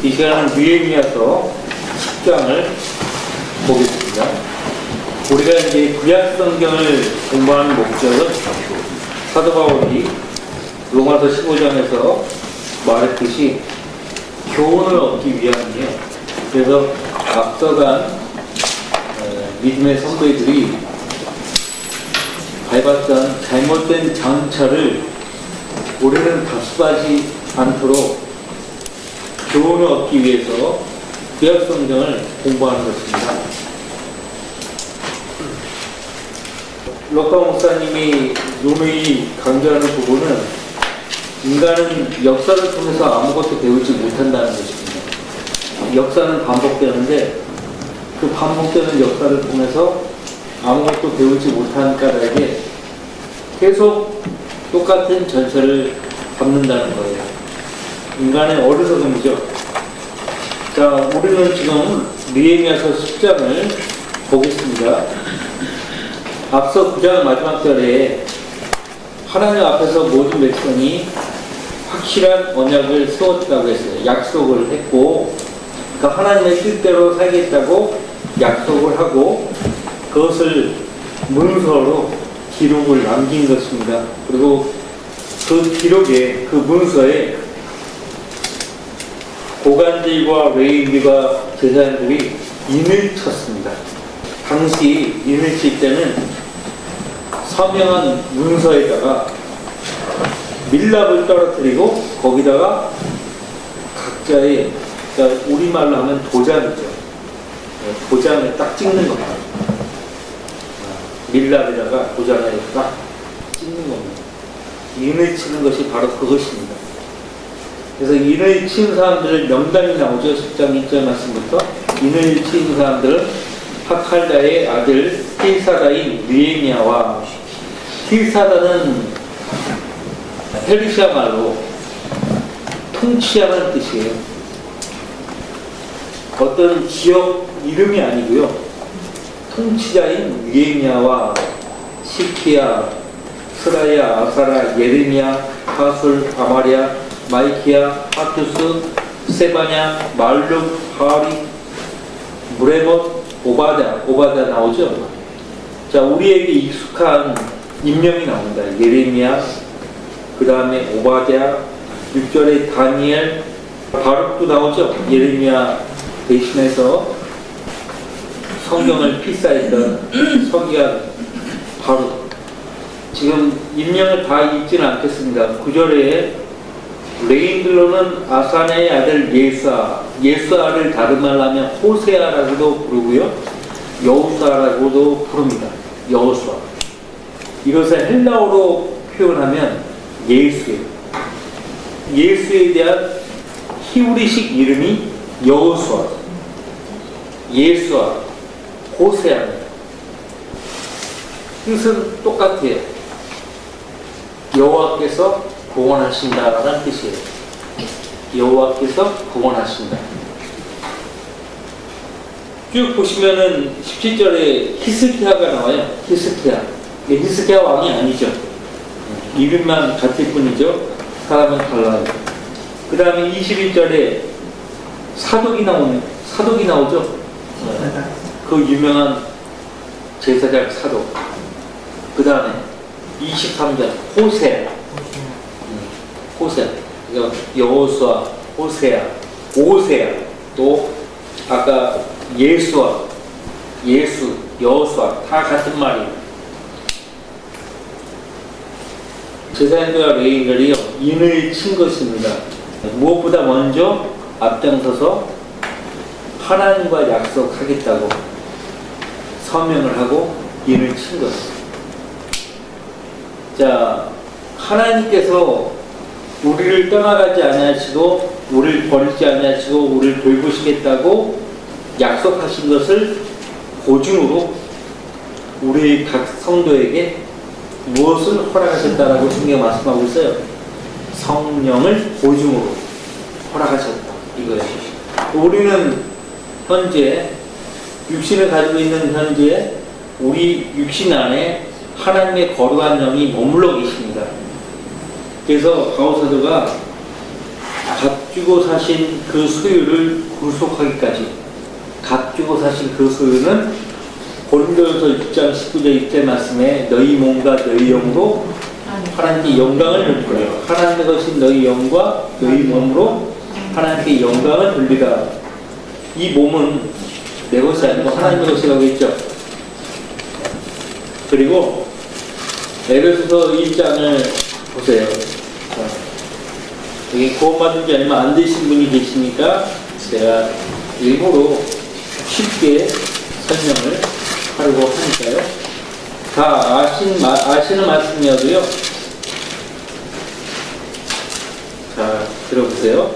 이 시간은 느헤미야서 10장을 보겠습니다. 우리가 이제 구약 성경을 공부하는 목적은 사도 바울이 로마서 15장에서 말했듯이 교훈을 얻기 위함이에요. 그래서 앞서간 믿음의 선배들이 밟았던 잘못된 장차를 우리는 답습하지 않도록 교훈을 얻기 위해서 구약 성경을 공부하는 것입니다. 럭카 목사님이 누누이 강조하는 부분은 인간은 역사를 통해서 아무것도 배우지 못한다는 것입니다. 역사는 반복되는데 그 반복되는 역사를 통해서 아무것도 배우지 못한 까닭에 계속 똑같은 전설을 밟는다는 거예요. 인간의 어리석음이죠. 자, 우리는 지금 느헤미야서 10장을 보겠습니다. 앞서 9장 마지막 절에 하나님 앞에서 모든 백성이 확실한 언약을 세웠다고 했어요. 약속을 했고, 그러니까 하나님의 뜻대로 살겠다고 약속을 하고 그것을 문서로 기록을 남긴 것입니다. 그리고 그 기록에, 그 문서에 고관들과 레위인들과 제사장들이 인을 쳤습니다. 당시 인을 칠 때는 서명한 문서에다가 밀랍을 떨어뜨리고 거기다가 각자의, 그러니까 우리말로 하면 도장이죠. 도장을 딱 찍는 겁니다. 밀랍에다가 도장을 딱 찍는 겁니다. 인을 치는 것이 바로 그것입니다. 그래서 인을 친 사람들을 명단이 나오죠. 10장 1절 말씀부터. 인을 친 사람들은 하칼다의 아들 틸사다인 느헤미야와, 틸사다는 페르시아 말로 통치하는 뜻이에요. 어떤 지역 이름이 아니고요. 통치자인 느헤미야와 시키야, 스라야, 아사라, 예레미야, 하술, 아마리아, 마이키야, 하투스, 세바냐, 말룩, 하리, 무레못, 오바다 나오죠? 자, 우리에게 익숙한 인명이 나옵니다. 예레미야, 그 다음에 오바댜, 6절에 다니엘, 바룩도 나오죠? 예레미야 대신해서 성경을 필사했던 서기관 바룩. 지금 인명을 다 읽지는 않겠습니다. 9절에 레인들로는 아사네의 아들 예수아를 다른 말로 하면 호세아라고도 부르고요, 여호수아라고도 부릅니다. 여호수아. 이것을 헬라어로 표현하면 예수예요. 예수에 대한 히브리식 이름이 여호수아, 예수아, 호세아입니다. 뜻은 똑같아요. 여호와께서 구원하신다라는 뜻이에요. 여호와께서 구원하신다. 쭉 보시면은 17절에 히스기야가 나와요. 히스기야. 히스기야 왕이 아니죠. 이름만 같을 뿐이죠. 사람은 달라요. 그 다음에 21절에 사독이 나오죠. 그 유명한 제사장 사독. 그 다음에 23절 호세, 여호수아, 호세아, 오세아, 또 아까 예수아, 예수, 여호수아 다 같은 말이에요. 제사장들과 레위인들이요, 인을 친 것입니다. 무엇보다 먼저 앞장서서 하나님과 약속하겠다고 서명을 하고 인을 친 것입니다. 자, 하나님께서 우리를 떠나가지 아니하시고 우리를 버리지 아니하시고 우리를 돌보시겠다고 약속하신 것을 보증으로 우리 각 성도에게 무엇을 허락하셨다라고 성경 말씀하고 있어요? 성령을 보증으로 허락하셨다, 이거예요. 우리는 현재 육신을 가지고 있는 현재 우리 육신 안에 하나님의 거룩한 영이 머물러 계십니다. 그래서 바울 사도가 주고 사신 그 소유를 구속하기까지. 값 주고 사신 그 소유는 고린도전서 6장 19절 2절 말씀에 너희 몸과 너희 영으로 하나님께 영광을 돌리라. 하나님의 것이 너희 영과 너희 몸으로 하나님께 영광을 돌리라. 이 몸은 내 것이 아니고 하나님의 것이라고 했죠. 그리고 에베소서 1장을 보세요. 여기 구원받은 지 얼마 안 되신 분이 계시니까 제가 일부러 쉽게 설명을 하려고 하니까요. 다 아시는 말씀이어도요. 자, 들어보세요.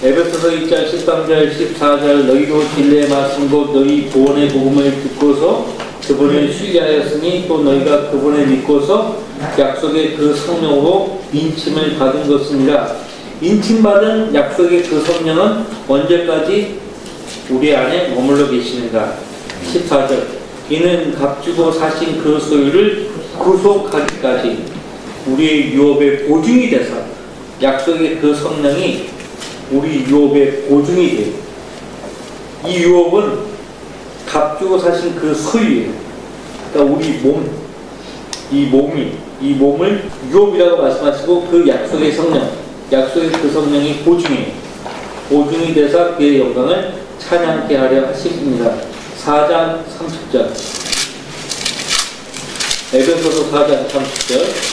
에베소서 2장 13절 14절 너희도 진리의 말씀 곧 너희 구원의 복음을 듣고서 그분을 신뢰하였으니 또 너희가 그분을 믿고서 약속의 그 성령으로 인침을 받은 것입니다. 인침받은 약속의 그 성령은 언제까지 우리 안에 머물러 계시는가? 14절 이는 값주고 사신 그 소유를 구속하기까지 우리의 유업의 보증이 돼서 약속의 그 성령이 우리 유업의 보증이 돼요. 이 유업은 값주고 사신 그 소유예요. 그러니까 우리 몸, 이 몸을 유업이라고 말씀하시고 그 약속의 성령, 약속의 그 성령이 보증이에요. 보증이 돼서 그의 영광을 찬양케 하려 하십니다. 4장 30절 에베소서 4장 30절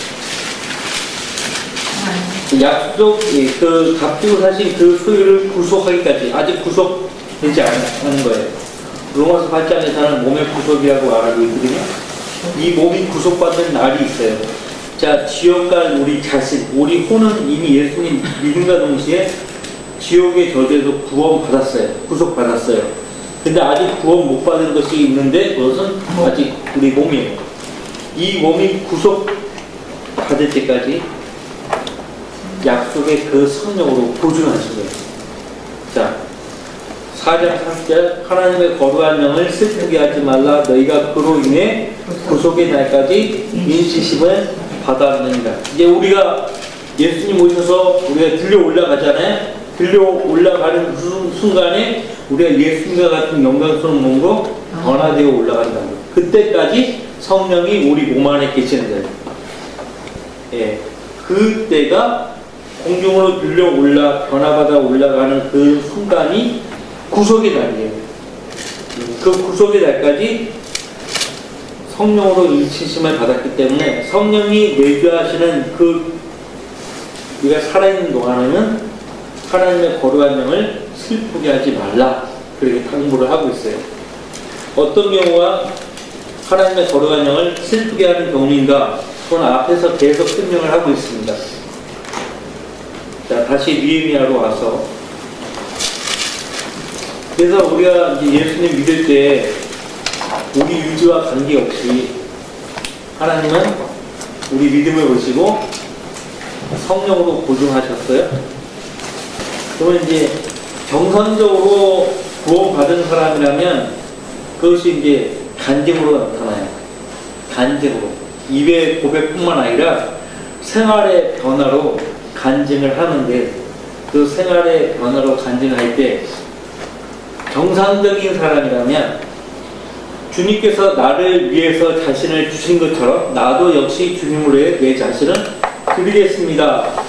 약속, 그 값주고 사신 그 소유를 구속하기까지 아직 구속되지 않은 거예요. 로마서 8장에서는 몸의 구속이라고 말하고 있거든요. 이 몸이 구속받는 날이 있어요. 자, 지옥 갈 우리 자신, 우리 혼은 이미 예수님 믿음과 동시에 지옥의 저주에서 구원받았어요. 구속받았어요. 근데 아직 구원 못 받은 것이 있는데 그것은 아직 우리 몸이에요. 이 몸이 구속받을 때까지 약속의 그 성령으로 보증하신 거예요. 자, 4장 30절 하나님의 거룩한 영을 슬프게 하지 말라 너희가 그로 인해 구속의 날까지 인치심을 받았느니라. 이제 우리가 예수님 오셔서 우리가 들려 올라가잖아요. 들려 올라가는 순간에 우리가 예수님과 같은 영광스러운 몸으로 변화되어 올라간다는 거예요. 그때까지 성령이 우리 몸 안에 계시는 거예요. 예, 그때가 공중으로 들려 변화받아 올라가는 그 순간이 구속의 날이에요. 그 구속의 날까지 성령으로 인치심을 받았기 때문에 성령이 내주하시는 그 우리가 살아있는 동안에는 하나님의 거룩한 영을 슬프게 하지 말라 그렇게 당부를 하고 있어요. 어떤 경우가 하나님의 거룩한 영을 슬프게 하는 경우인가? 그건 앞에서 계속 설명을 하고 있습니다. 자, 다시 느헤미야로 와서 그래서 우리가 이제 예수님 믿을 때 우리 유지와 관계없이 하나님은 우리 믿음을 보시고 성령으로 보증하셨어요. 그러면 이제 정상적으로 구원받은 사람이라면 그것이 이제 간증으로 나타나요. 간증으로. 입의 고백뿐만 아니라 생활의 변화로 간증을 하는데 그 생활의 변화로 간증할 때 정상적인 사람이라면 주님께서 나를 위해서 자신을 주신 것처럼 나도 역시 주님으로 내 자신을 드리겠습니다.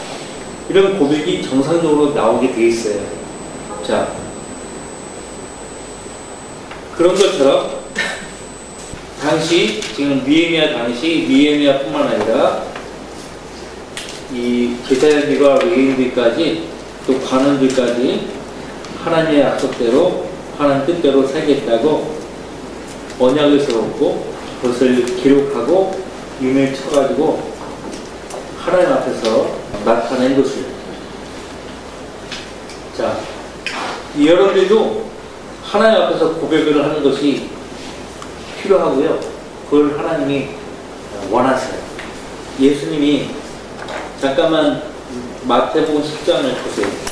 이런 고백이 정상적으로 나오게 돼 있어요. 자, 그런 것처럼 당시 지금 느헤미야뿐만 아니라 이 제사장들과 레위인들까지 또 관원들까지 하나님의 약속대로 하나님 뜻대로 살겠다고 언약을 세웠고 그것을 기록하고 임을 쳐가지고 하나님 앞에서 나타낸 것을. 자, 여러분들도 하나님 앞에서 고백을 하는 것이 필요하고요. 그걸 하나님이 원하세요. 예수님이 잠깐만 마태복음 10장을 보세요.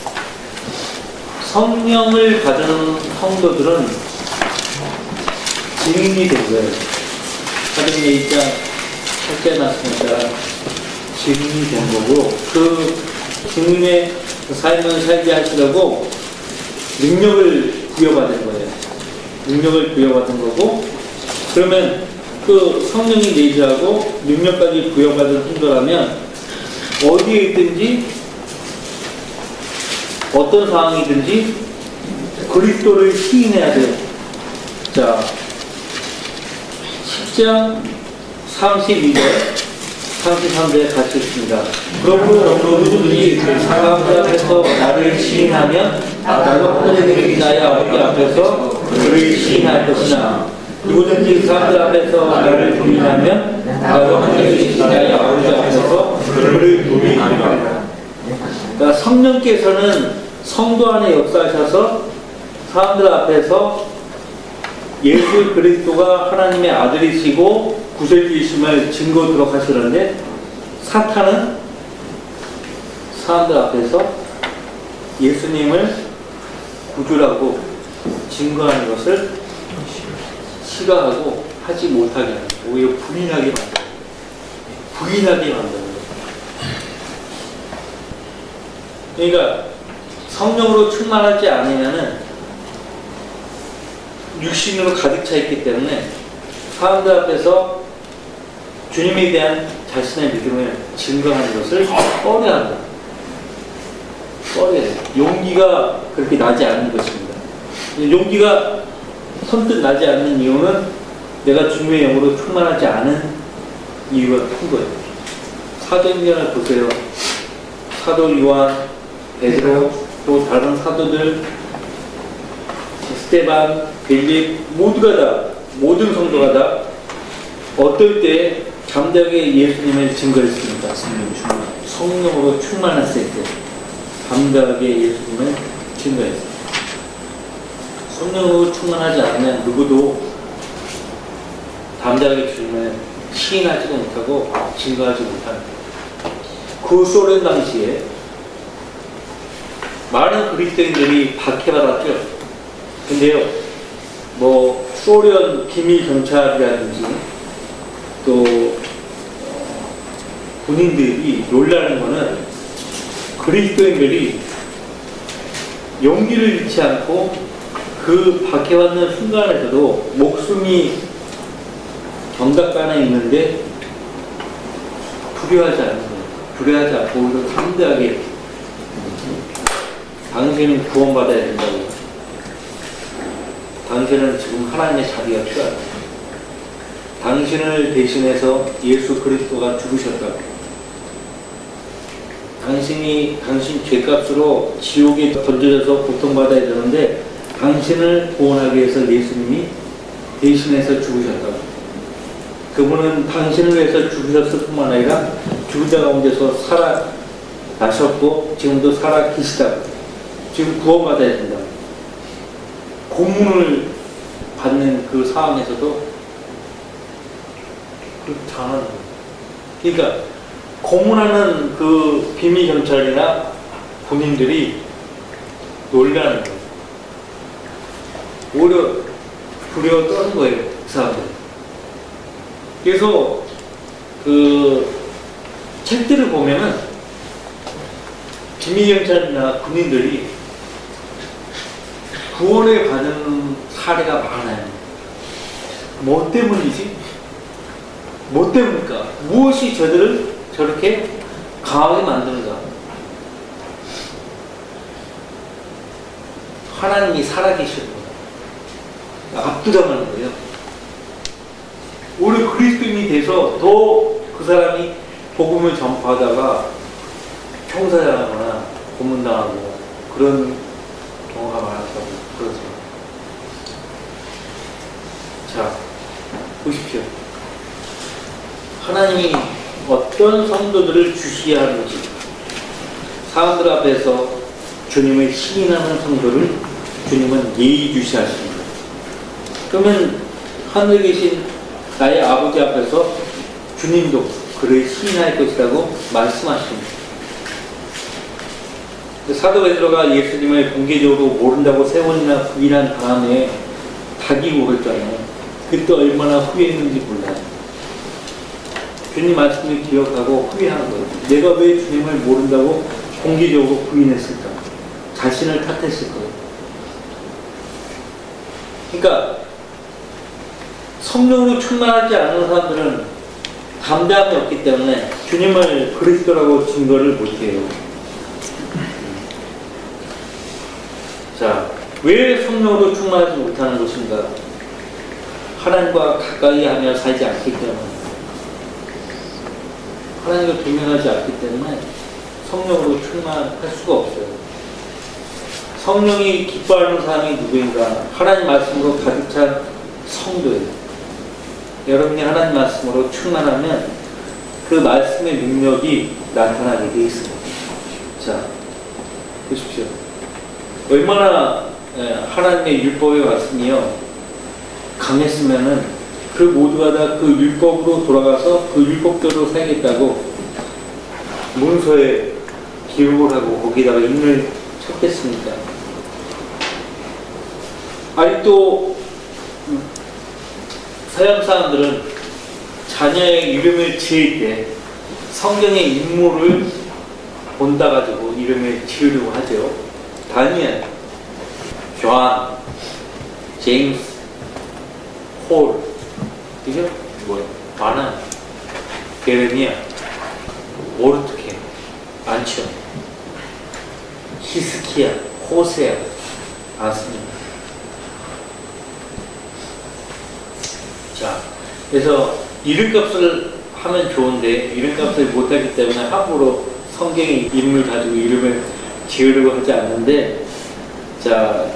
성령을 받은 성도들은 증인이 된 거예요. 사도행전 1장 8절 말씀에 따라 증인이 된 거고 그 증인의 삶을 살게 하시려고 능력을 부여받은 거예요. 능력을 부여받은 거고, 그러면 그 성령이 내주하고 능력까지 부여받은 성도라면 어디에 있든지 어떤 상황이든지 그리스도를 시인해야 돼요. 자, 10장 32절 33절에 같이 있습니다. 그러므로 누구든지 사람들 앞에서 나를 시인하면 나도 하늘에 계신 나의 아버지 앞에서 그를 시인할 것이나 누구든지 사람들 앞에서 나를 부인하면 나도 하늘에 계신 나의 아버지 앞에서 그를 부인하리라. 그러니까 성령께서는 성도 안에 역사하셔서 사람들 앞에서 예수 그리스도가 하나님의 아들이시고 구세주이심을 증거하도록 하시는데, 사탄은 사람들 앞에서 예수님을 구주라고 증거하는 것을 싫어하고 하지 못하게 하는 거예요. 오히려 부인하게 만들어요. 부인하게 만들어요. 그러니까 성령으로 충만하지 않으면은 육신으로 가득 차 있기 때문에 사람들 앞에서 주님에 대한 자신의 믿음을 증거하는 것을 꺼려한다. 꺼려요. 용기가 그렇게 나지 않는 것입니다. 용기가 선뜻 나지 않는 이유는 내가 주님의 영으로 충만하지 않은 이유가 큰 거예요. 사도행전을 보세요. 사도 요한, 베드로, 또 다른 사도들, 스테반, 빌립, 모두가 다, 모든 성도가 다 어떨 때 잠잠하게 예수님을 증거했습니다. 성령으로 충만했을 때 잠잠하게 예수님을 증거했습니다. 성령으로 충만하지 않으면 누구도 잠잠하게 주님을 시인하지 못하고 증거하지 못합니다. 그 소련 당시에 많은 그리스도인들이 박해받았죠. 근데요, 뭐 소련 기밀 경찰이라든지 또 군인들이 놀라는 거는 그리스도인들이 용기를 잃지 않고 그 박해받는 순간에서도 목숨이 경각간에 있는데 두려워하지 않는 거예요. 두려워하지 않고 오히려 담대하게 당신은 구원받아야 된다고. 당신은 지금 하나님의 자비가 필요하다. 당신을 대신해서 예수 그리스도가 죽으셨다고. 당신 죄값으로 지옥에 던져져서 고통받아야 되는데 당신을 구원하기 위해서 예수님이 대신해서 죽으셨다고. 그분은 당신을 위해서 죽으셨을 뿐만 아니라 죽은 자 가운데서 살아나셨고 지금도 살아 계시다고. 지금 구원받아야 된다. 고문을 받는 그 상황에서도 잘하는 거예요. 그러니까 고문하는 그 비밀 경찰이나 군인들이 놀라는 거예요. 오히려 두려워 떠는 거예요, 그 사람들. 그래서 그 책들을 보면은 비밀 경찰이나 군인들이 구원을 받은 사례가 많아요. 뭐 때문이지? 뭐 때문일까? 무엇이 저들을 저렇게 강하게 만드는가? 하나님이 살아계시는 거예요. 압도당하는 거예요. 오히려 그리스도인이 돼서 더 그 사람이 복음을 전파하다가 총살당하거나 고문당하고 그런 경우가 많았다고 그러죠. 자, 보십시오. 하나님이 어떤 성도들을 주시하는지, 사람들 앞에서 주님을 시인하는 성도를 주님은 예의주시하십니다. 그러면 하늘에 계신 나의 아버지 앞에서 주님도 그를 시인할 것이라고 말씀하십니다. 사도 베드로가 예수님을 공개적으로 모른다고 3번이나 부인한 다음에 닭이 울었잖아요. 그때 얼마나 후회했는지 몰라요. 주님 말씀을 기억하고 후회하는 거예요. 내가 왜 주님을 모른다고 공개적으로 부인했을까? 자신을 탓했을 거예요. 그러니까 성령으로 충만하지 않은 사람들은 담대함이 없기 때문에 주님을 그리스도라고 증거를 못해요. 자, 왜 성령으로 충만하지 못하는 것인가? 하나님과 가까이 하며 살지 않기 때문에, 하나님과 동행하지 않기 때문에 성령으로 충만할 수가 없어요. 성령이 기뻐하는 사람이 누구인가? 하나님 말씀으로 가득 찬 성도예요. 여러분이 하나님 말씀으로 충만하면 그 말씀의 능력이 나타나게 되어 있습니다. 자, 보십시오. 얼마나 하나님의 율법의 말씀이요 강했으면은 그 모두가 다 그 율법으로 돌아가서 그 율법대로 살겠다고 문서에 기록을 하고 거기다가 인을 쳤겠습니까? 아직도 서양 사람들은 자녀의 이름을 지을 때 성경의 인물을 본다 가지고 이름을 지으려고 하죠. 다니엘, 존, 제임스, 홀, 이게 뭐예요? 바나, 예레미야, 모르드케, 안치오, 히스키야, 호세야, 많습니다. 자, 그래서 이름값을 하면 좋은데 이름값을 못하기 때문에 함부로 성경의 이름을 가지고 이름을 지으려고 하지 않는데, 자,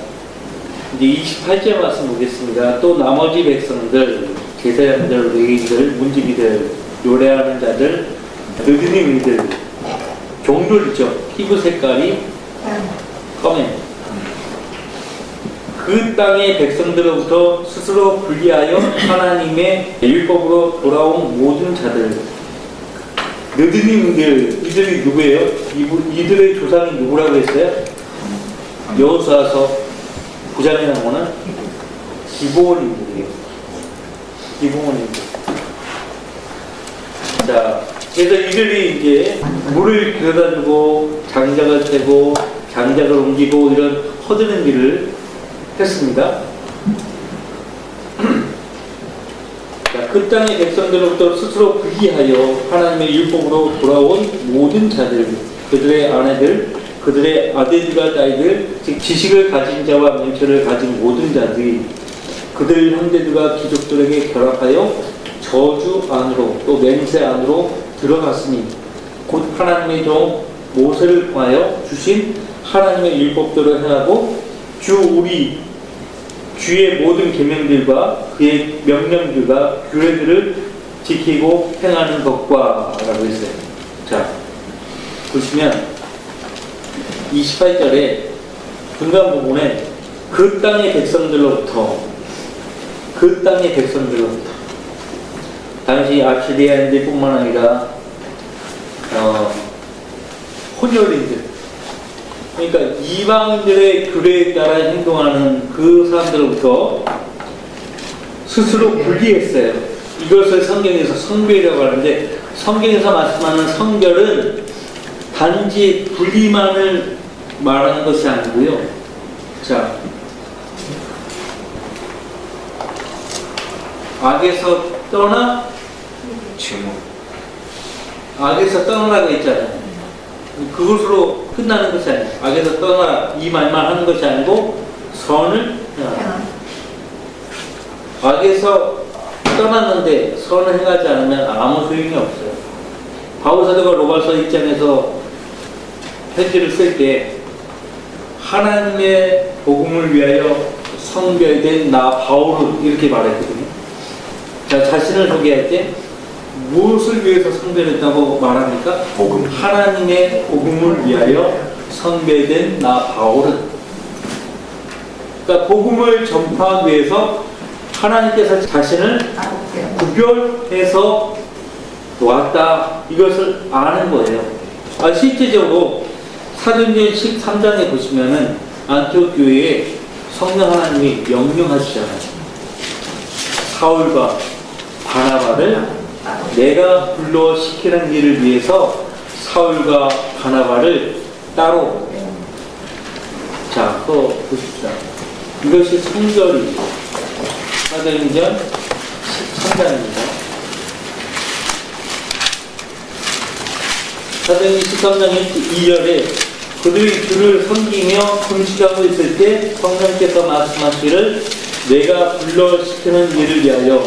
이제 28절 말씀 보겠습니다. 또 나머지 백성들, 제사장들, 레위인들, 문지기들, 노래하는 자들, 느드님이들, 종들이죠. 피부 색깔이 검은 그 땅의 백성들로부터 스스로 분리하여 하나님의 율법으로 돌아온 모든 자들, 느드님들, 이들이 누구예요? 이들의 조상이 누구라고 했어요? 여호수아서 9장에 나오는 기브온인들이에요. 기브온인들. 자, 그래서 이들이 이제 물을 길어다주고 장작을 떼고 장작을 옮기고 이런 허드는 일을 했습니다. 자, 그 땅의 백성들로부터 스스로 분리하여 하나님의 율법으로 돌아온 모든 자들, 그들의 아내들, 그들의 아들과 딸들, 즉 지식을 가진 자와 명철을 가진 모든 자들이 그들 형제들과 귀족들에게 결합하여 저주 안으로 또 맹세 안으로 들어갔으니 곧 하나님의 종 모세를 통하여 주신 하나님의 율법대로 행하고 우리 주의 모든 계명들과 그의 명령들과 규례들을 지키고 행하는 것과 라고 했어요. 자, 보시면 28절에 중간 부분에 그 땅의 백성들로부터 당시 아시리아인들 뿐만 아니라 혼혈인들, 그러니까 이방인들의 규례에 따라 행동하는 그 사람들로부터 스스로 분리했어요. 이것을 성경에서 성별이라고 하는데, 성경에서 말씀하는 성별은 단지 분리만을 말하는 것이 아니고요. 자, 악에서 떠나 악에서 떠나라고 했잖아요. 그것으로 끝나는 것이 아니에요. 악에서 떠나 이 말만 하는 것이 아니고 선을 행하라. 악에서 떠났는데 선을 행하지 않으면 아무 소용이 없어요. 바울 사도가 로마서 1장에서 편지를 쓸 때 하나님의 복음을 위하여 성별된 나 바울은 이렇게 말했거든요. 자, 자신을 소개할 때 무엇을 위해서 성별했다고 말합니까? 복음. 하나님의 복음을 위하여 성별된 나 바울은. 그러니까 복음을 전파하기 위해서 하나님께서 자신을 구별해서 놓았다, 이것을 아는 거예요. 실제적으로 사도행전 13장에 보시면은 안티옥 교회에 성령 하나님이 명령하시잖아요. 사울과 바나바를 내가 불러 시키는 일을 위해서 사울과 바나바를 따로. 자, 그거 보십시오. 이것이 성결이죠. 사도행전 13장입니다. 사도행전 13장 2절에 그들이 주를 섬기며 금식하고 있을 때 성령께서 말씀하시기를 내가 불러시키는 일을 위하여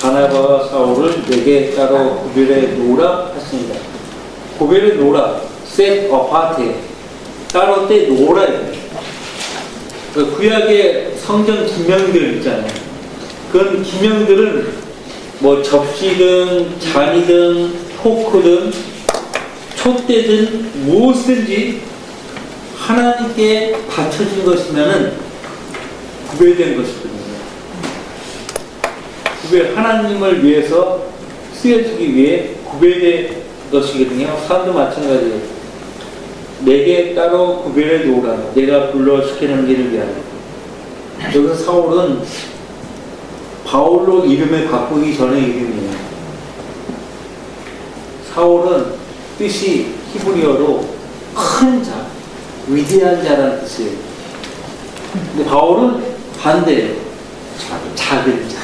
바나바와 사울을 내게 따로 구별해 놓으라 하십니다. 구별해 놓으라, set apart, 따로 떼 놓으라. 그 구약의 성전 기명들 있잖아요. 그런 기명들은 뭐 접시든 잔이든 포크든 촛대든 무엇든지 하나님께 바쳐진 것이면은 구별된 것이거든요. 하나님을 위해서 쓰여지기 위해 구별된 것이거든요. 사람도 마찬가지예요. 내게 따로 구별해 놓으라. 내가 불러 시키는 일을 위하여. 여기서 사울은 바울로 이름을 바꾸기 전의 이름이에요. 사울은 뜻이 히브리어로 큰 자, 위대한 자라는 뜻이에요. 근데 바울은 반대예요. 작은 자.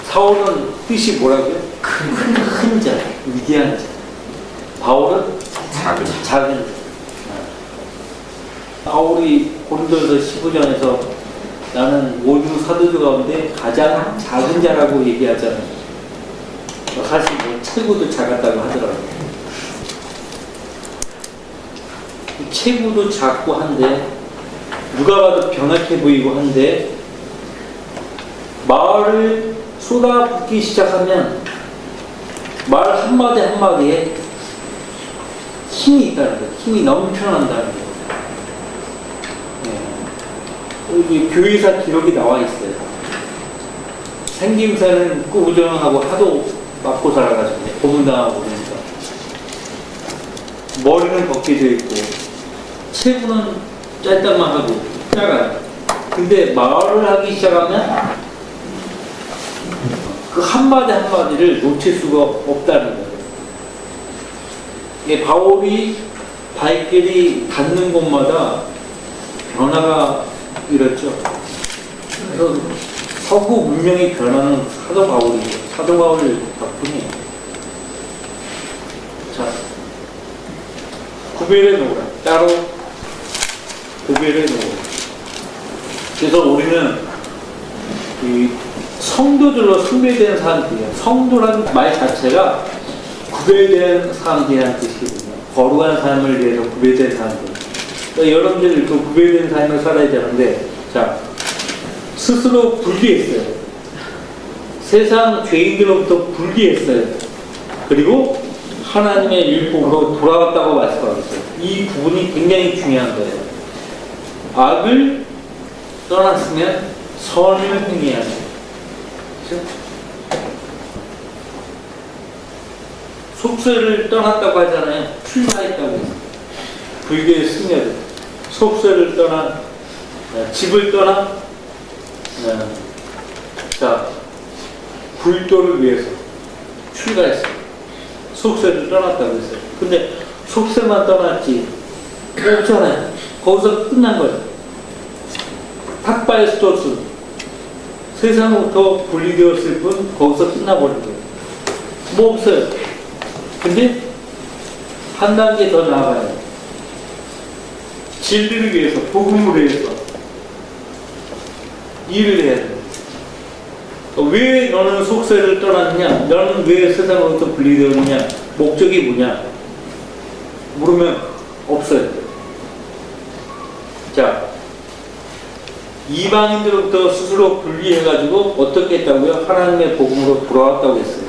사울은 뜻이 뭐라고요? 큰 자, 위대한 자. 바울은 작은 자. 바울이 고린도서 15장에서 나는 모든 사도들 가운데 가장 작은 자라고 얘기하잖아요. 사실 뭐 체구도 작았다고 하더라고요. 체구도 작고 한데 누가 봐도 병약해 보이고 한데 말을 쏟아붓기 시작하면 말 한마디 한마디에 힘이 있다는 거예요. 힘이 넘쳐난다는 거예요. 여기 교회사 기록이 나와 있어요. 생김새는 꾸부정하고 하도 맞고 살아가지고 고문당하고 그러니까 머리는 벗겨져 있고 체구는 짧다만 하고 작아요. 근데 말을 하기 시작하면 그 한마디 한마디를 놓칠 수가 없다는 거예요. 이게 바울이 발길이 닿는 곳마다 변화가 이렇죠. 그래서 서구 문명이 변하는 사도 바울이죠. 사도 바울 덕분이에요. 자, 구별해 놓으라. 따로 구별해 놓으라. 그래서 우리는 이 성도들로 숭배되는 사람들이에요. 성도라는 말 자체가 구별된 사람들이라는 뜻이거든요. 거룩한 삶을 위해서 구별된 사람들. 그러니까 여러분들이 그 구별된 삶을 살아야 되는데, 자, 스스로 분리했어요. 세상 죄인들로부터 분리했어요. 그리고 하나님의 율법으로 돌아왔다고 말씀하고 있어요. 이 부분이 굉장히 중요한 거예요. 악을 떠났으면 선을 행해야 돼요. 그렇죠? 속세를 떠났다고 하잖아요. 출가했다고 해서. 불교의 승려들. 속세를 떠나, 집을 떠나, 자, 불도를 위해서 출가했어요. 속세를 떠났다고 했어요. 근데 속세만 떠났지. 없잖아요. 거기서 끝난 거예요. 탁바이스토스. 세상부터 분리되었을 뿐 거기서 끝나버린 거예요. 뭐 없어요. 근데 한 단계 더 나아가요. 진리를 위해서, 복음을 위해서 일을 해야 돼요. 왜 너는 속세를 떠났느냐? 너는 왜 세상으로부터 분리되었느냐? 목적이 뭐냐? 물으면 없어요. 자, 이방인들로부터 스스로 분리해가지고 어떻게 했다고요? 하나님의 복음으로 돌아왔다고 했어요.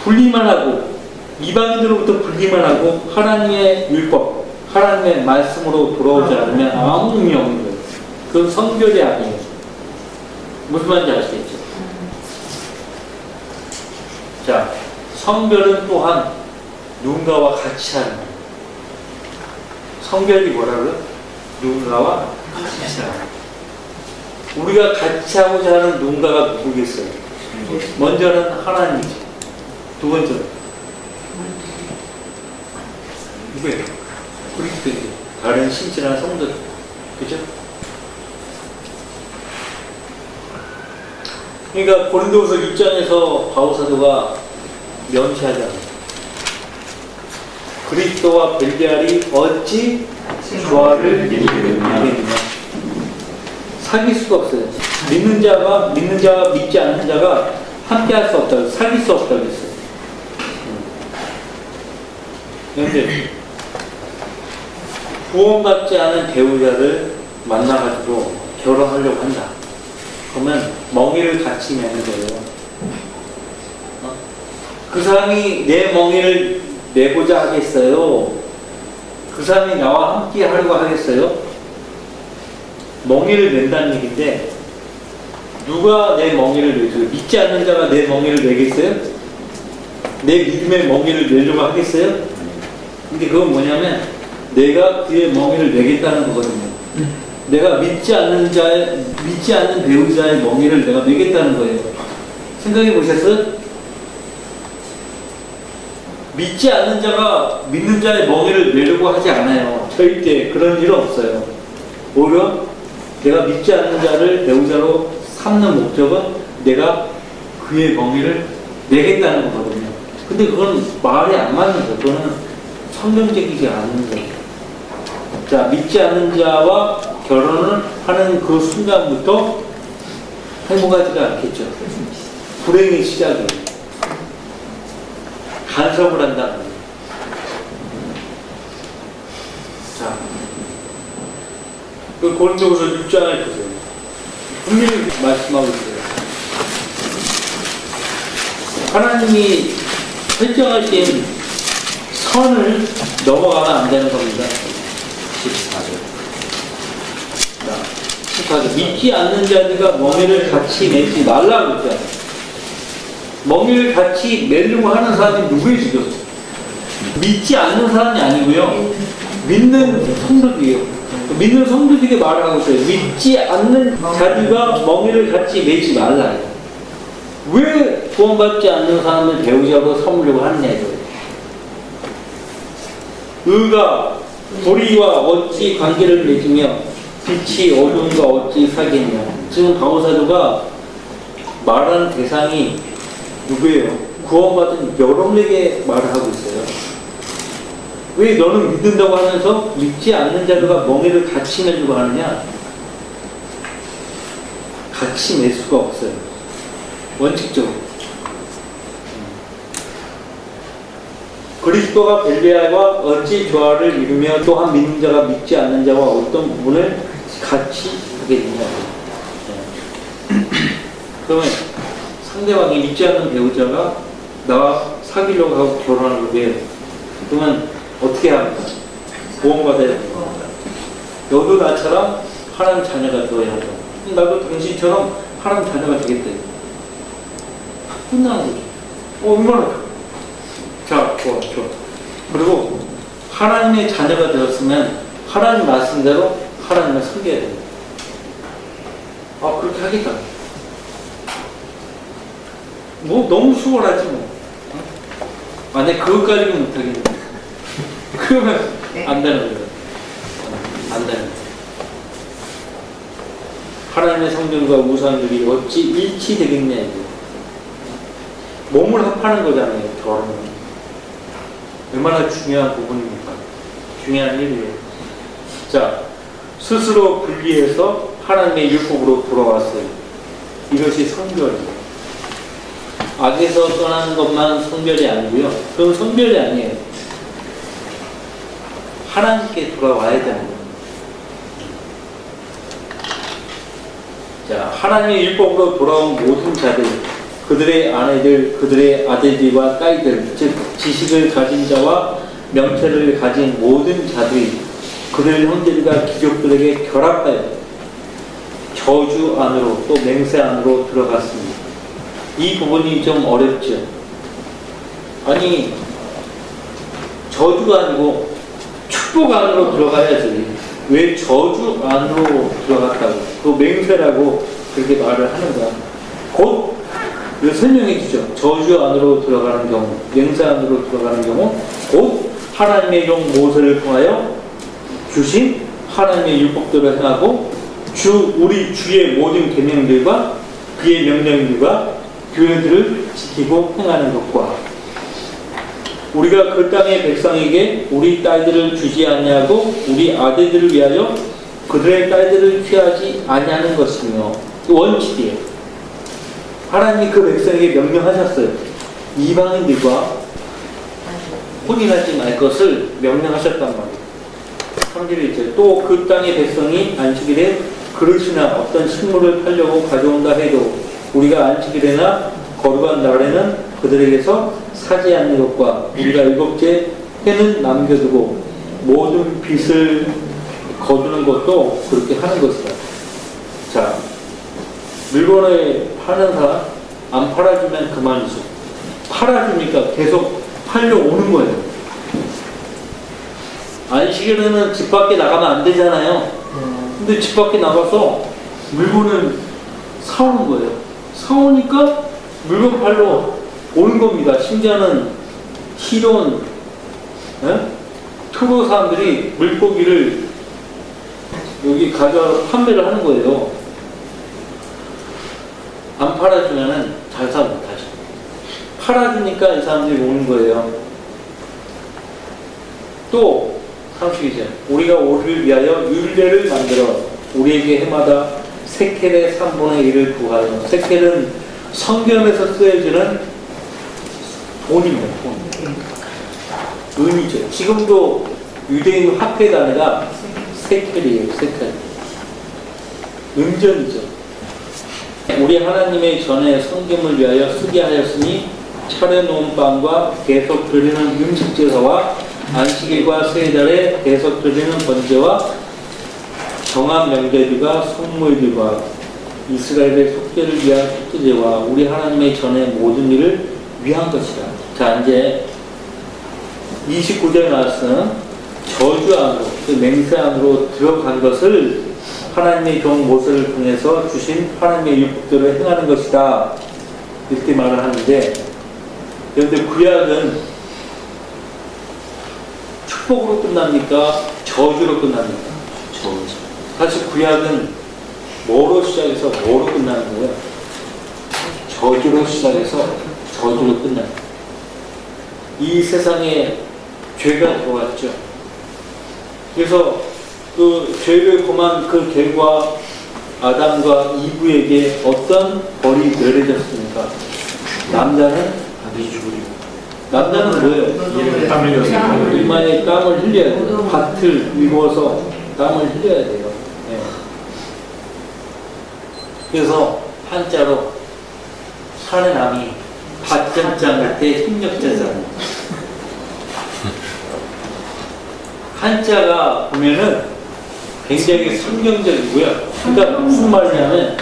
분리만 하고, 이방인들로부터 분리만 하고 하나님의 율법, 하나님의 말씀으로 돌아오지 않으면 아무 의미 없는 거예요. 그건 성결이 아니에요. 무슨 말인지 아시겠죠? 자, 성결은 또한 누군가와 같이 하는 거예요. 성결이 뭐라고요? 누군가와 같이 하는 거예요. 우리가 같이 하고자 하는 누군가가 누구겠어요? 먼저는 하나님이죠. 두 번째는 누구예요? 그리스도인들. 다른 신실한 성도들. 그죠? 그러니까 고린도후서 6장에서 바울사도가 명시하잖아요. 그리스도와 벨리알이 어찌 조화를 이루느냐. 사귈 수가 없어요. 믿는 자와 믿지 않는 자가 함께 할 수 없다고, 사귈 수 없다고 했어요. 그런데 구원받지 않은 배우자를 만나가지고 결혼하려고 한다. 그러면 멍에를 같이 매는 거예요. 그 사람이 내 멍에를 매고자 하겠어요? 그 사람이 나와 함께 하려고 하겠어요? 멍에를 맨다는 얘기인데 누가 내 멍에를 매줘요? 믿지 않는 자가 내 멍에를 매겠어요? 내 믿음의 멍에를 매려고 하겠어요? 근데 그건 뭐냐면 내가 그의 멍에를 매겠다는 거거든요. 내가 믿지 않는 배우자의 멍에를 내가 매겠다는 거예요. 생각해 보셨어요? 믿지 않는 자가 믿는 자의 멍에를 매려고 하지 않아요. 절대 그런 일은 없어요. 오히려 내가 믿지 않는 자를 배우자로 삼는 목적은 내가 그의 멍에를 매겠다는 거거든요. 근데 그건 말이 안 맞는 거예요. 그거는 성경적이지 않은 거예요. 자, 믿지 않는 자와 결혼을 하는 그 순간부터 행복하지가 않겠죠. 불행의 시작이에요. 간섭을 한다는 거예요. 자, 그 고린도후서 6장을 보세요. 분명히 말씀하고 있어요. 하나님이 설정하신 선을 넘어가면 안 되는 겁니다. 14절. 믿지 않는 자들과 멍에를 같이 매지 말라고 그랬잖아요. 멍에를 같이 매려고 하는 사람이 누구예요, 지금? 믿지 않는 사람이 아니고요. 믿는 성도들이에요. 믿는 성도들에게 말을 하고 있어요. 믿지 않는 자들과 멍에를 같이 매지 말라. 왜 구원받지 않는 사람을 배우자로 삼으려고 하느냐, 이거예요. 의가 불의와 어찌 관계를 맺으며 빛이 어둠과 어찌 사귀냐. 지금 바울사도가 말하는 대상이 누구예요? 구원받은 여러분에게 말을 하고 있어요. 왜 너는 믿는다고 하면서 믿지 않는 자들과 멍에를 같이 매려고 하느냐? 같이 맬 수가 없어요. 원칙적으로. 그리스도가 벨리알과 어찌 조화를 이루며 또한 믿는 자가 믿지 않는 자와 어떤 부분을 같이 하게 되냐. 그러면 상대방이 믿지 않는 배우자가 나와 사귀려고 하고 결혼하는 거예요. 그러면 어떻게 합니까? 보험받아야 됩니다. 너도 나처럼 하나님 자녀가 되어야 한다. 나도 당신처럼 하나님 자녀가 되겠다. 끝나는 거죠. 얼마나 자, 좋아. 그리고 하나님의 자녀가 되었으면 하나님 말씀대로 하나님을 섬겨야 됩니다. 그렇게 하겠다. 뭐 너무 수월하지 뭐. 만약 그것까지는 못하겠네. 그러면 안 되는 거예요. 안 되는 거예요. 하나님의 성전과 우상들이 어찌 일치되겠냐 이거. 몸을 합하는 거잖아요. 결혼은. 얼마나 중요한 부분입니까? 중요한 일이에요. 자, 스스로 분리해서 하나님의 율법으로 돌아왔어요. 이것이 성별이에요. 악에서 떠나는 것만 성별이 아니고요. 그건 성별이 아니에요. 하나님께 돌아와야 되는 거예요. 자, 하나님의 율법으로 돌아온 모든 자들, 그들의 아내들, 그들의 아들들과 딸들, 즉 지식을 가진 자와 명철을 가진 모든 자들이 그들 형제들과 귀족들에게 결합하여 저주 안으로 또 맹세 안으로 들어갔습니다. 이 부분이 좀 어렵죠. 아니, 저주가 아니고 축복 안으로 들어가야지. 왜 저주 안으로 들어갔다고? 그 맹세라고 그렇게 말을 하는 거야. 곧 설명해 주죠. 저주 안으로 들어가는 경우, 맹세 안으로 들어가는 경우, 곧 하나님의 종 모세를 통하여 주신 하나님의 율법대로 행하고 우리 주의 모든 계명들과 그의 명령들과 규례들을 지키고 행하는 것과 우리가 그 땅의 백성에게 우리 딸들을 주지 아니하고 우리 아들들을 위하여 그들의 딸들을 취하지 아니하는 것이며 원칙이에요. 하나님이 그 백성에게 명령하셨어요. 이방인들과 혼인하지 말 것을 명령하셨단 말이에요. 3절에 또 그 땅의 백성이 안식일에 그릇이나 어떤 식물을 팔려고 가져온다 해도 우리가 안식일에나 거룩한 날에는 그들에게서 사지 않는 것과 우리가 일곱째 해는 남겨두고 모든 빚을 거두는 것도 그렇게 하는 것이다. 자, 물건을 파는 사람 안 팔아주면 그만이죠. 팔아주니까 계속 팔려오는 거예요. 안식일에는 집 밖에 나가면 안 되잖아요. 근데 집 밖에 나가서 물건을 사오는 거예요. 사오니까 물건 팔러 오는 겁니다. 심지어는 희돈, 투로 사람들이 물고기를 여기 가져와서 판매를 하는 거예요. 안 팔아주면은 장사 못하죠. 팔아주니까 이 사람들이 오는 거예요. 또 32절 우리가 우리를 위하여 율례를 만들어 우리에게 해마다 세켈의 3분의 1을 부하여 세켈은 성경에서 쓰여지는 돈입니다. 돈. 은이죠. 지금도 유대인 화폐 단위가 세켈이에요. 세켈. 은전이죠. 우리 하나님의 전에 성경을 위하여 쓰게 하였으니 차려놓은 빵과 계속 드리는 음식 제사와 안식일과 세달에 계속 드리는 번제와 정한 명절들과 성물들과 이스라엘의 속죄를 위한 속죄제와 우리 하나님의 전의 모든 일을 위한 것이다. 자, 이제 29절에 나왔은 저주 안으로, 그 맹세 안으로 들어간 것을 하나님의 종 모세를 통해서 주신 하나님의 율법대로 행하는 것이다. 이렇게 말을 하는데, 그런데 구약은 축복으로 끝납니까? 저주로 끝납니까? 저주. 사실 구약은 뭐로 시작해서 뭐로 끝나는 거예요? 저주로 시작해서 저주로 끝나는 거예요. 이 세상에 죄가 들어왔죠. 그래서 그 죄를 범한 그 결과 아담과 이브에게 어떤 벌이 내려졌습니까? 남자는 남자는 뭐예요? 땀 흘려서 이마에 땀을 흘려야 돼요. 밭을 입어서 땀을 흘려야 돼요. 네. 그래서 한자로 산의 남이 밭점장 할때 협력자잖아요. 한자가 보면은 굉장히 성경적이고요. 그러니까 무슨 말이냐면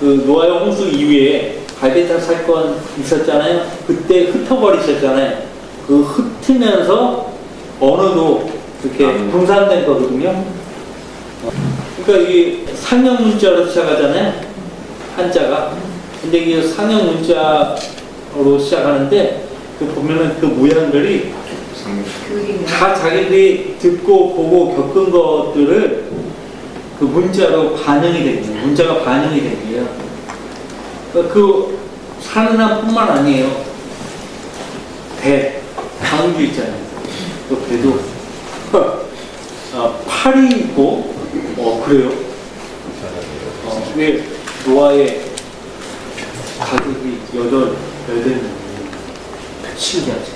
그 노아의 홍수 이후에 갈대탕 사건 있었잖아요. 그때 흩어버리셨잖아요. 그 흩으면서 언어도 이렇게 분산된 거거든요. 그러니까 이게 상형 문자로 시작하잖아요. 한자가. 근데 이게 상형 문자로 시작하는데 그 보면은 그 모양들이 다 자기들이 듣고 보고 겪은 것들을 그 문자로 반영이 됩니다. 문자가 반영이 됩니다. 그 사는 한뿐만 아니에요. 배, 방주 있잖아요. 그 배도 팔이 있고, 그래요. 왜 노아의 가족이 8명 신기하죠.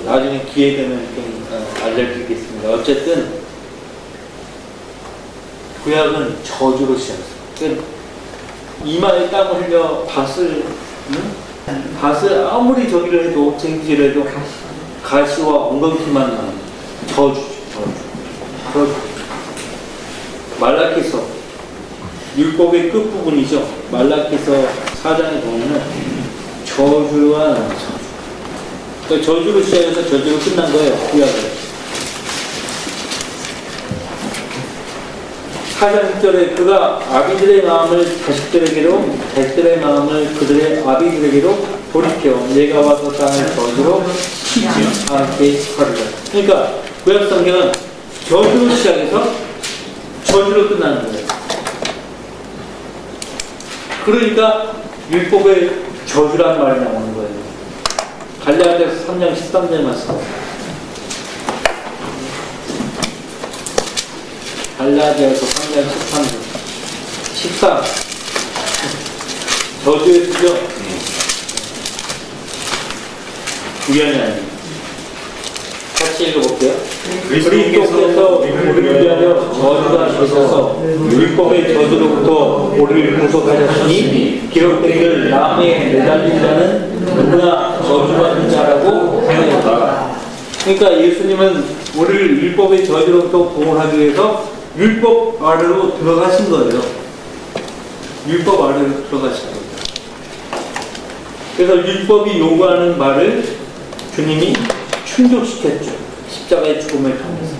나중에 기회 되면 좀 알려드리겠습니다. 어쨌든 구약은 저주로 시작했어요. 이마에 땀을 흘려 밭을 아무리 저기를 해도 쟁기를 해도 가시와 엉겅퀴만 나는 저주. 말라키서 율법의 끝부분이죠. 말라키서 4장에 보면은 저주와 나는 저주. 그러니까 저주로 시작해서 저주로 끝난 거예요. 구약을. 4장 6절에 그가 아비들의 마음을 자식들에게로 자식들의 마음을 그들의 아비들에게로 돌이켜 내가 와서 땅을 저주로 치지 않게 하리라. 그러니까 구약 성경은 저주로 시작해서 저주로 끝나는 거예요. 그러니까 율법의 저주란 말이 나오는 거예요. 갈라디아서 3장 13절 말씀. 갈라디아서 3장 13절 14 저주의 수죠. 우연이 아니에요. 같이 읽어볼게요. 그리스도께서 우리를 위하여 저주가 되셔서 율법의 저주로부터 우리를 구속하셨으니 기록되기를 나무에 매달린 자는 누구나 저주받은 자라고 하였다. 그러니까 예수님은 우리를 율법의 저주로부터 구원하기 위해서 율법 아래로 들어가신 거예요. 율법 아래로 들어가신 거예요. 그래서 율법이 요구하는 말을 주님이 충족시켰죠. 십자가의 죽음을 통해서.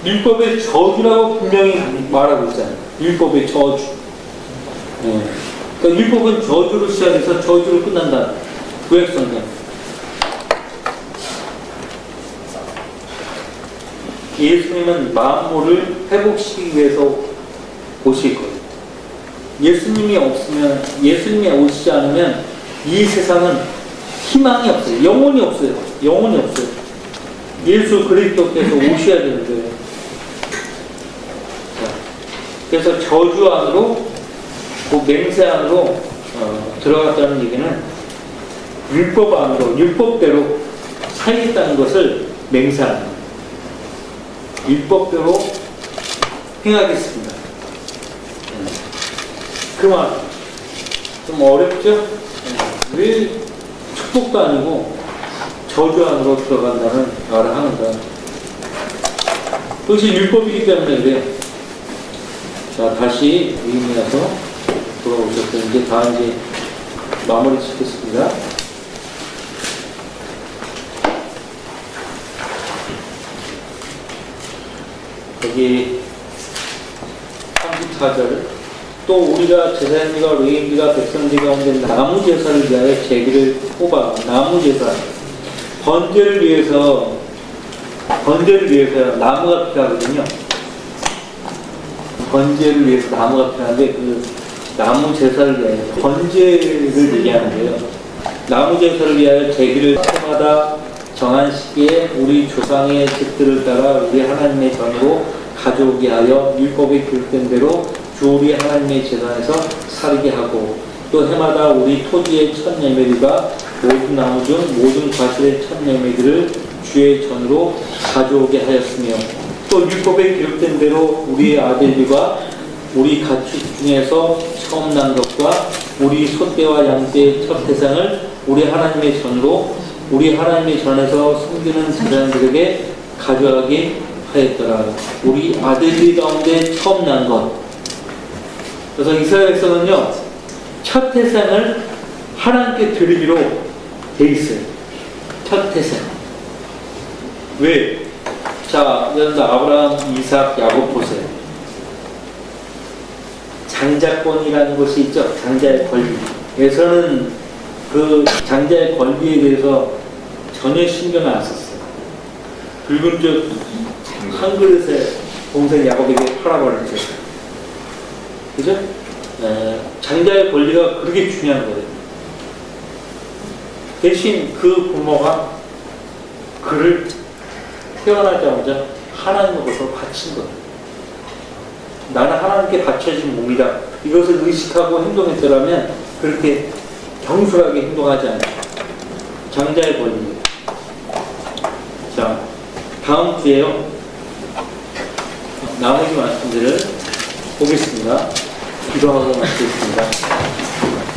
율법의 저주라고 분명히 말하고 있잖아요. 율법의 저주. 그러니까 율법은 저주로 시작해서 저주로 끝난다. 구약성경. 예수님은 만물을 회복시키기 위해서 오실 거예요. 예수님이 없으면, 예수님이 오시지 않으면 이 세상은 희망이 없어요. 영혼이 없어요. 영혼이 없어요. 예수 그리스도께서 오셔야 되는 거예요. 자, 그래서 저주 안으로, 그 맹세 안으로 들어갔다는 얘기는 율법 안으로, 율법대로 살겠다는 것을 맹세하는 거예요. 율법대로 행하겠습니다. 그 말 좀 어렵죠? 왜 축복도 아니고 저주 안으로 들어간다는 말을 하는가? 그것이 율법이기 때문에 그래요. 자, 다시 위임이라서 돌아오셨어요. 이제 다 이제 마무리 짓겠습니다. 여기 34절 또 우리가 제사장과 레위인과 백성들 가운데 나무 제사를 위하여 제기를 뽑아 나무 제사 번제를 위해서 나무가 필요하거든요. 번제를 위해서 나무가 필요한데 그 나무 제사를 위하여 번제를 얘기하는 거예요. 나무 제사를 위하여 제기를 해마다 정한 시기에 우리 조상의 집들을 따라 우리 하나님의 전으로 가져오게 하여 율법에 기록된 대로 주 우리 하나님의 제단에서 살게 하고 또 해마다 우리 토지의 첫 예매들과 모든 나무 중 모든 과실의 첫 예매들을 주의 전으로 가져오게 하였으며 또 율법에 기록된 대로 우리의 아들들과 우리 가축 중에서 처음 난 것과 우리 소떼와 양떼의 첫 태상을 우리 하나님의 전으로 우리 하나님의 전에서 섬기는 제사장들에게 가져가게 하였더라. 우리 아들들 가운데 처음 난 것. 그래서 이스라엘 백성은요, 첫 태생을 하나님께 드리기로 돼 있어요. 첫 태생. 왜? 자, 예를 들어 아브라함, 이삭, 야곱 보세요. 장자권이라는 것이 있죠. 장자의 권리. 예서는 그 장자의 권리에 대해서 전혀 신경을 안 썼어요. 붉은 쪽 한 그릇에 동생 야곱에게 팔아버렸죠. 그죠? 장자의 권리가 그렇게 중요한 거예요. 대신 그 부모가 그를 태어나자마자 하나님으로서 바친 거예요. 나는 하나님께 바쳐진 몸이다. 이것을 의식하고 행동했더라면 그렇게 경솔하게 행동하지 않아요. 장자의 권리. 자, 다음 주에요. 나머지 말씀들을 보겠습니다. 기도하고 마치겠습니다.